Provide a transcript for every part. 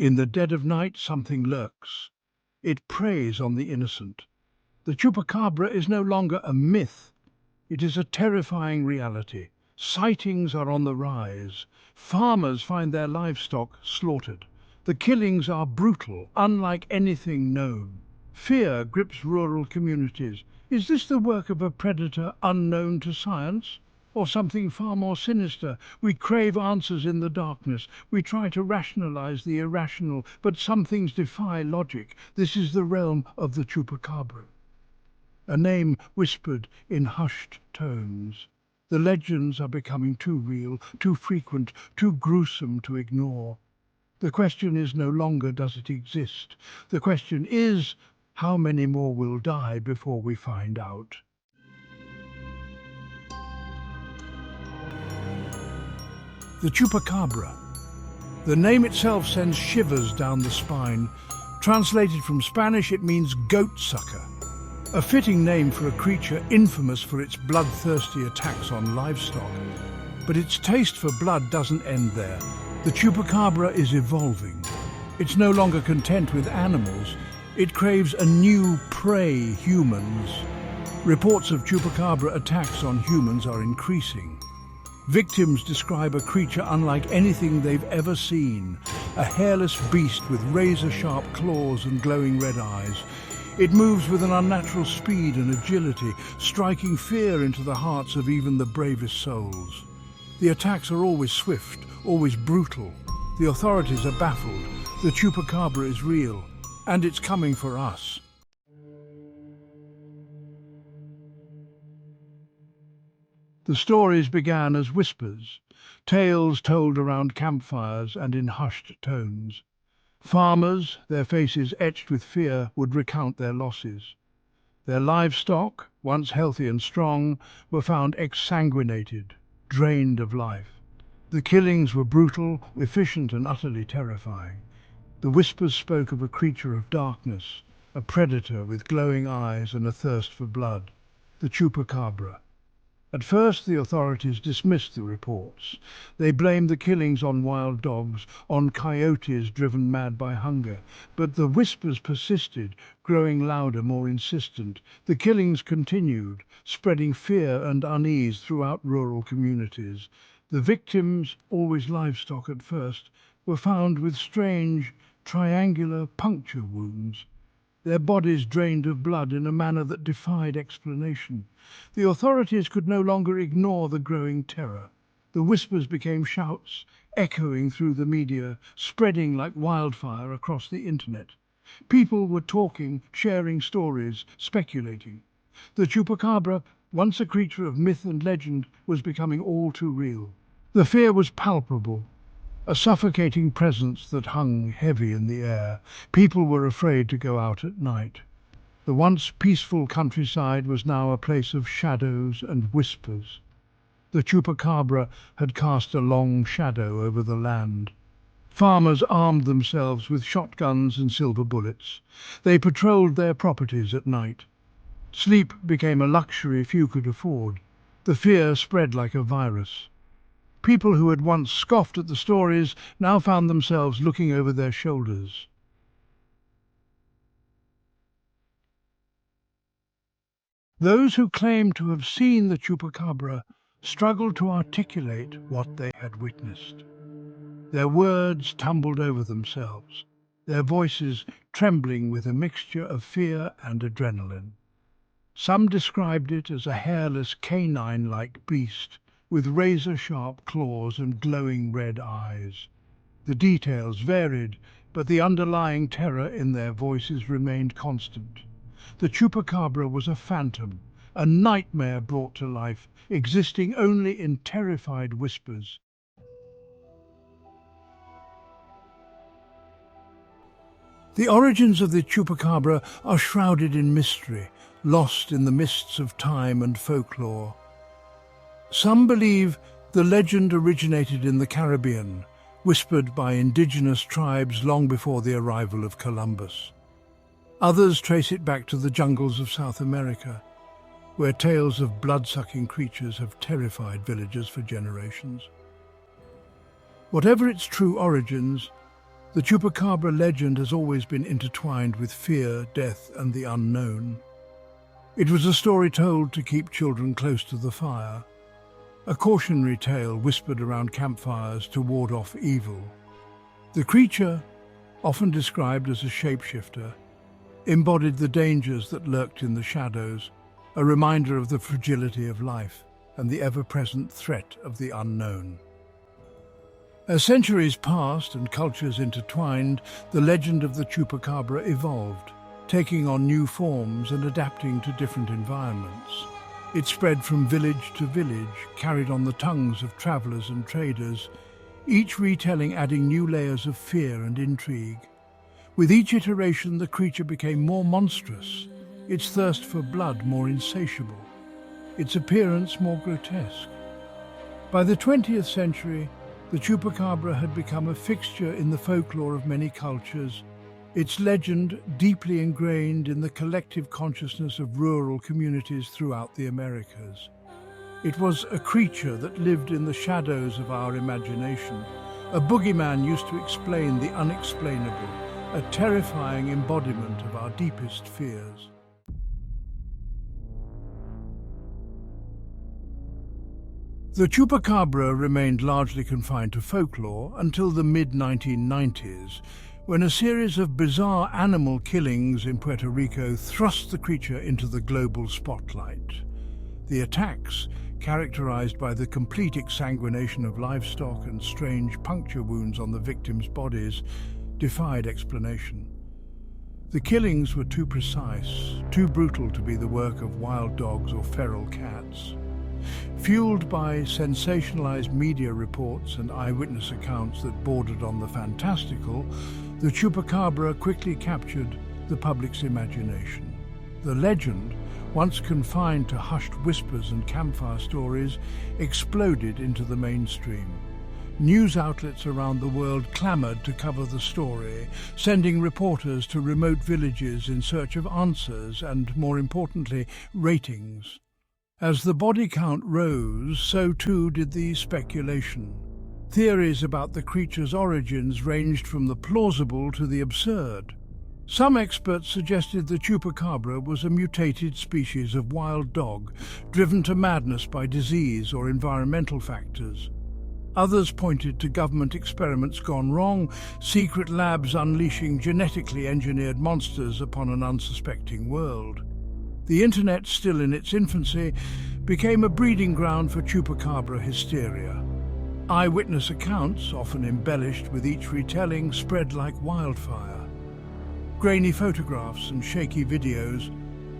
In the dead of night, something lurks. It preys on the innocent. The chupacabra is no longer a myth. It is a terrifying reality. Sightings are on the rise. Farmers find their livestock slaughtered. The killings are brutal, unlike anything known. Fear grips rural communities. Is this the work of a predator unknown to science? Or something far more sinister? We crave answers in the darkness. We try to rationalize the irrational, but some things defy logic. This is the realm of the chupacabra. A name whispered in hushed tones. The legends are becoming too real, too frequent, too gruesome to ignore. The question is no longer does it exist. The question is how many more will die before we find out. The chupacabra. The name itself sends shivers down the spine. Translated from Spanish, it means goat sucker. A fitting name for a creature infamous for its bloodthirsty attacks on livestock. But its taste for blood doesn't end there. The chupacabra is evolving. It's no longer content with animals. It craves a new prey, humans. Reports of chupacabra attacks on humans are increasing. Victims describe a creature unlike anything they've ever seen. A hairless beast with razor-sharp claws and glowing red eyes. It moves with an unnatural speed and agility, striking fear into the hearts of even the bravest souls. The attacks are always swift, always brutal. The authorities are baffled. The chupacabra is real, and it's coming for us. The stories began as whispers, tales told around campfires and in hushed tones. Farmers, their faces etched with fear, would recount their losses. Their livestock, once healthy and strong, were found exsanguinated, drained of life. The killings were brutal, efficient and utterly terrifying. The whispers spoke of a creature of darkness, a predator with glowing eyes and a thirst for blood, the chupacabra. At first the authorities dismissed the reports. They blamed the killings on wild dogs, on coyotes driven mad by hunger. But the whispers persisted, growing louder, more insistent. The killings continued, spreading fear and unease throughout rural communities. The victims, always livestock at first, were found with strange, triangular puncture wounds. Their bodies drained of blood in a manner that defied explanation. The authorities could no longer ignore the growing terror. The whispers became shouts, echoing through the media, spreading like wildfire across the internet. People were talking, sharing stories, speculating. The chupacabra, once a creature of myth and legend, was becoming all too real. The fear was palpable. A suffocating presence that hung heavy in the air. People were afraid to go out at night. The once peaceful countryside was now a place of shadows and whispers. The chupacabra had cast a long shadow over the land. Farmers armed themselves with shotguns and silver bullets. They patrolled their properties at night. Sleep became a luxury few could afford. The fear spread like a virus. People who had once scoffed at the stories now found themselves looking over their shoulders. Those who claimed to have seen the chupacabra struggled to articulate what they had witnessed. Their words tumbled over themselves, their voices trembling with a mixture of fear and adrenaline. Some described it as a hairless canine-like beast, with razor-sharp claws and glowing red eyes. The details varied, but the underlying terror in their voices remained constant. The chupacabra was a phantom, a nightmare brought to life, existing only in terrified whispers. The origins of the chupacabra are shrouded in mystery, lost in the mists of time and folklore. Some believe the legend originated in the Caribbean, whispered by indigenous tribes long before the arrival of Columbus. Others trace it back to the jungles of South America, where tales of blood-sucking creatures have terrified villagers for generations. Whatever its true origins, The Chupacabra legend has always been intertwined with fear, death, and the unknown. It was a story told to keep children close to the fire, a cautionary tale whispered around campfires to ward off evil. The creature, often described as a shapeshifter, embodied the dangers that lurked in the shadows, a reminder of the fragility of life and the ever-present threat of the unknown. As centuries passed and cultures intertwined, the legend of the Chupacabra evolved, taking on new forms and adapting to different environments. It spread from village to village, carried on the tongues of travelers and traders, each retelling adding new layers of fear and intrigue. With each iteration, the creature became more monstrous, its thirst for blood more insatiable, its appearance more grotesque. By the 20th century, the Chupacabra had become a fixture in the folklore of many cultures, its legend deeply ingrained in the collective consciousness of rural communities throughout the Americas. It was a creature that lived in the shadows of our imagination, a boogeyman used to explain the unexplainable, a terrifying embodiment of our deepest fears. The Chupacabra remained largely confined to folklore until the mid-1990s, when a series of bizarre animal killings in Puerto Rico thrust the creature into the global spotlight. The attacks, characterized by the complete exsanguination of livestock and strange puncture wounds on the victims' bodies, defied explanation. The killings were too precise, too brutal to be the work of wild dogs or feral cats. Fueled by sensationalized media reports and eyewitness accounts that bordered on the fantastical, the Chupacabra quickly captured the public's imagination. The legend, once confined to hushed whispers and campfire stories, exploded into the mainstream. News outlets around the world clamored to cover the story, sending reporters to remote villages in search of answers and, more importantly, ratings. As the body count rose, so too did the speculation. Theories about the creature's origins ranged from the plausible to the absurd. Some experts suggested the Chupacabra was a mutated species of wild dog, driven to madness by disease or environmental factors. Others pointed to government experiments gone wrong, secret labs unleashing genetically engineered monsters upon an unsuspecting world. The internet, still in its infancy, became a breeding ground for Chupacabra hysteria. Eyewitness accounts, often embellished with each retelling, spread like wildfire. Grainy photographs and shaky videos,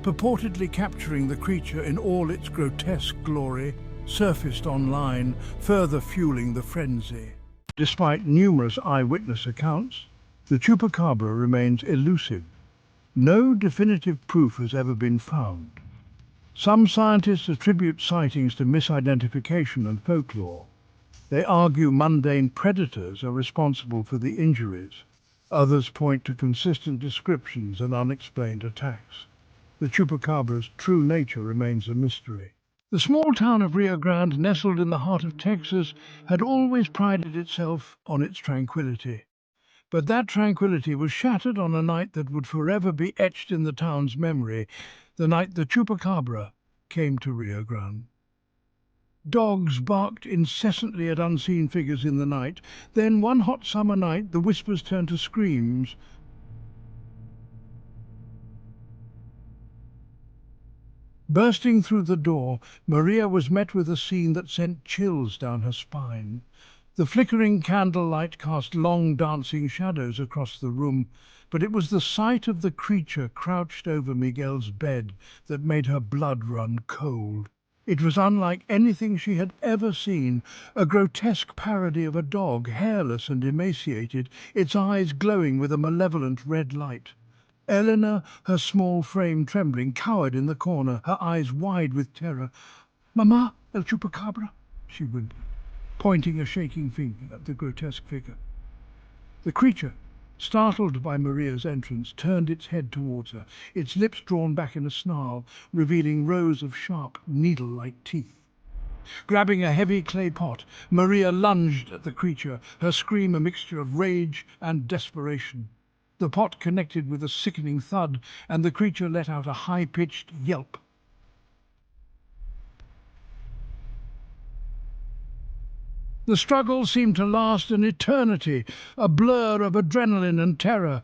purportedly capturing the creature in all its grotesque glory, surfaced online, further fueling the frenzy. Despite numerous eyewitness accounts, the Chupacabra remains elusive. No definitive proof has ever been found. Some scientists attribute sightings to misidentification and folklore. They argue mundane predators are responsible for the injuries. Others point to consistent descriptions and unexplained attacks. The Chupacabra's true nature remains a mystery. The small town of Rio Grande, nestled in the heart of Texas, had always prided itself on its tranquility. But that tranquility was shattered on a night that would forever be etched in the town's memory, the night the Chupacabra came to Rio Grande. Dogs barked incessantly at unseen figures in the night. Then, one hot summer night, the whispers turned to screams. Bursting through the door, Maria was met with a scene that sent chills down her spine. The flickering candlelight cast long dancing shadows across the room, but it was the sight of the creature crouched over Miguel's bed that made her blood run cold. It was unlike anything she had ever seen, a grotesque parody of a dog, hairless and emaciated, its eyes glowing with a malevolent red light. Eleanor, her small frame trembling, cowered in the corner, her eyes wide with terror. "Mama, El Chupacabra," she whimpered, pointing a shaking finger at the grotesque figure. The creature, startled by Maria's entrance, turned its head towards her, its lips drawn back in a snarl, revealing rows of sharp, needle-like teeth. Grabbing a heavy clay pot, Maria lunged at the creature, her scream a mixture of rage and desperation. The pot connected with a sickening thud, and the creature let out a high-pitched yelp. The struggle seemed to last an eternity, a blur of adrenaline and terror.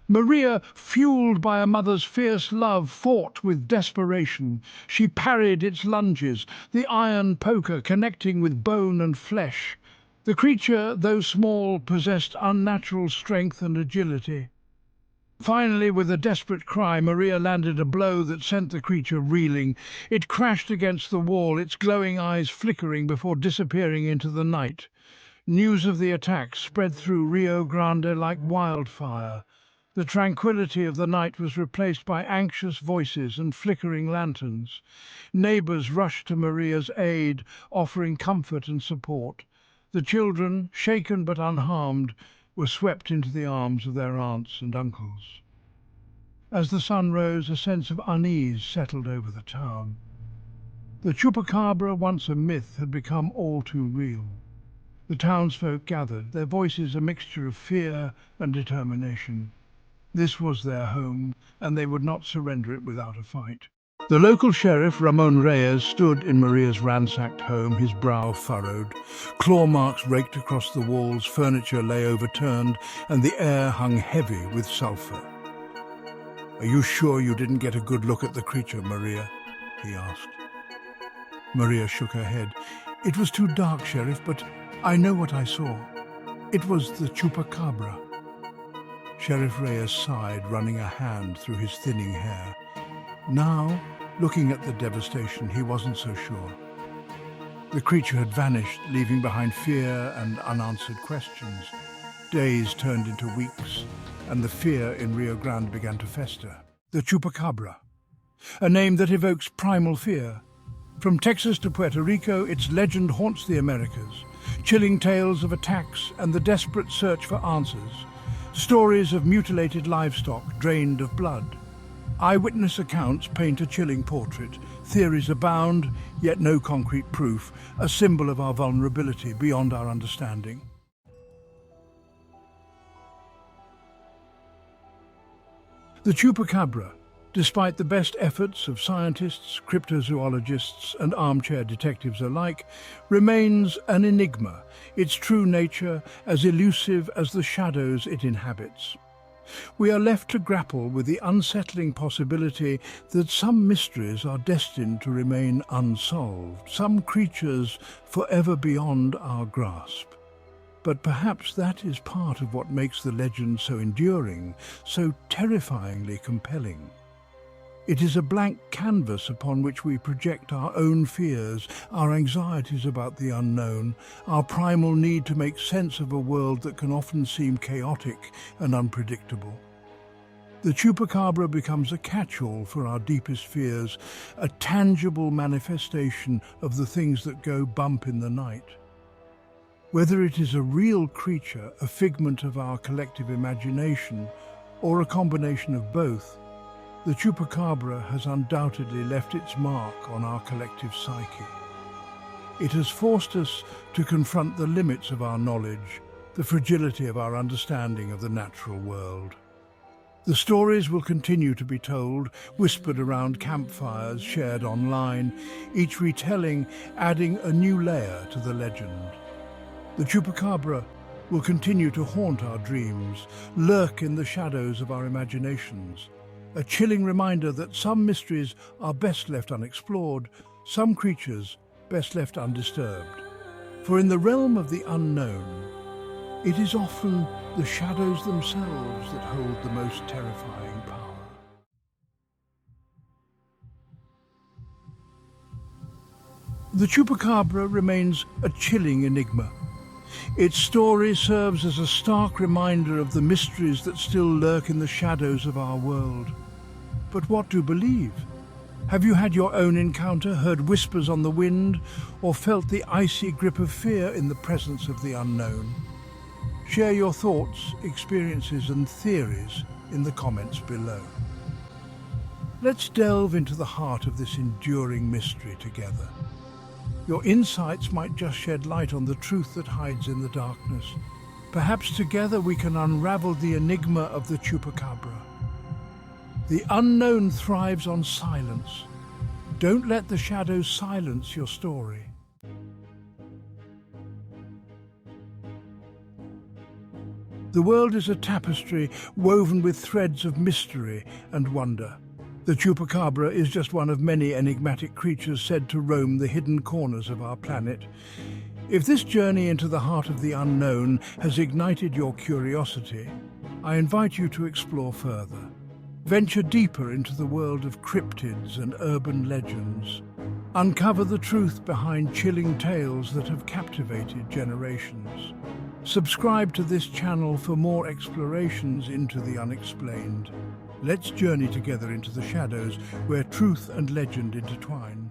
Maria, fueled by a mother's fierce love, fought with desperation. She parried its lunges, the iron poker connecting with bone and flesh. The creature, though small, possessed unnatural strength and agility. Finally, with a desperate cry, Maria landed a blow that sent the creature reeling. It crashed against the wall, its glowing eyes flickering before disappearing into the night. News of the attack spread through Rio Grande like wildfire. The tranquility of the night was replaced by anxious voices and flickering lanterns. Neighbours rushed to Maria's aid, offering comfort and support. The children, shaken but unharmed, were swept into the arms of their aunts and uncles. As the sun rose, a sense of unease settled over the town. The Chupacabra, once a myth, had become all too real. The townsfolk gathered, their voices a mixture of fear and determination. This was their home, and they would not surrender it without a fight. The local sheriff, Ramon Reyes, stood in Maria's ransacked home, his brow furrowed. Claw marks raked across the walls, furniture lay overturned, and the air hung heavy with sulphur. "Are you sure you didn't get a good look at the creature, Maria?" he asked. Maria shook her head. "It was too dark, Sheriff, but I know what I saw. It was the Chupacabra." Sheriff Reyes sighed, running a hand through his thinning hair. Now, looking at the devastation, he wasn't so sure. The creature had vanished, leaving behind fear and unanswered questions. Days turned into weeks, and the fear in Rio Grande began to fester. The Chupacabra, a name that evokes primal fear. From Texas to Puerto Rico, its legend haunts the Americas, chilling tales of attacks and the desperate search for answers. Stories of mutilated livestock drained of blood. Eyewitness accounts paint a chilling portrait. Theories abound, yet no concrete proof, a symbol of our vulnerability beyond our understanding. The Chupacabra, despite the best efforts of scientists, cryptozoologists, and armchair detectives alike, remains an enigma, its true nature as elusive as the shadows it inhabits. We are left to grapple with the unsettling possibility that some mysteries are destined to remain unsolved, some creatures forever beyond our grasp. But perhaps that is part of what makes the legend so enduring, so terrifyingly compelling. It is a blank canvas upon which we project our own fears, our anxieties about the unknown, our primal need to make sense of a world that can often seem chaotic and unpredictable. The Chupacabra becomes a catch-all for our deepest fears, a tangible manifestation of the things that go bump in the night. Whether it is a real creature, a figment of our collective imagination, or a combination of both, the Chupacabra has undoubtedly left its mark on our collective psyche. It has forced us to confront the limits of our knowledge, the fragility of our understanding of the natural world. The stories will continue to be told, whispered around campfires, shared online, each retelling adding a new layer to the legend. The Chupacabra will continue to haunt our dreams, lurk in the shadows of our imaginations, a chilling reminder that some mysteries are best left unexplored, some creatures best left undisturbed. For in the realm of the unknown, it is often the shadows themselves that hold the most terrifying power. The Chupacabra remains a chilling enigma. Its story serves as a stark reminder of the mysteries that still lurk in the shadows of our world. But what to believe? Have you had your own encounter, heard whispers on the wind, or felt the icy grip of fear in the presence of the unknown? Share your thoughts, experiences, and theories in the comments below. Let's delve into the heart of this enduring mystery together. Your insights might just shed light on the truth that hides in the darkness. Perhaps together we can unravel the enigma of the Chupacabra. The unknown thrives on silence. Don't let the shadows silence your story. The world is a tapestry woven with threads of mystery and wonder. The Chupacabra is just one of many enigmatic creatures said to roam the hidden corners of our planet. If this journey into the heart of the unknown has ignited your curiosity, I invite you to explore further. Venture deeper into the world of cryptids and urban legends. Uncover the truth behind chilling tales that have captivated generations. Subscribe to this channel for more explorations into the unexplained. Let's journey together into the shadows where truth and legend intertwine.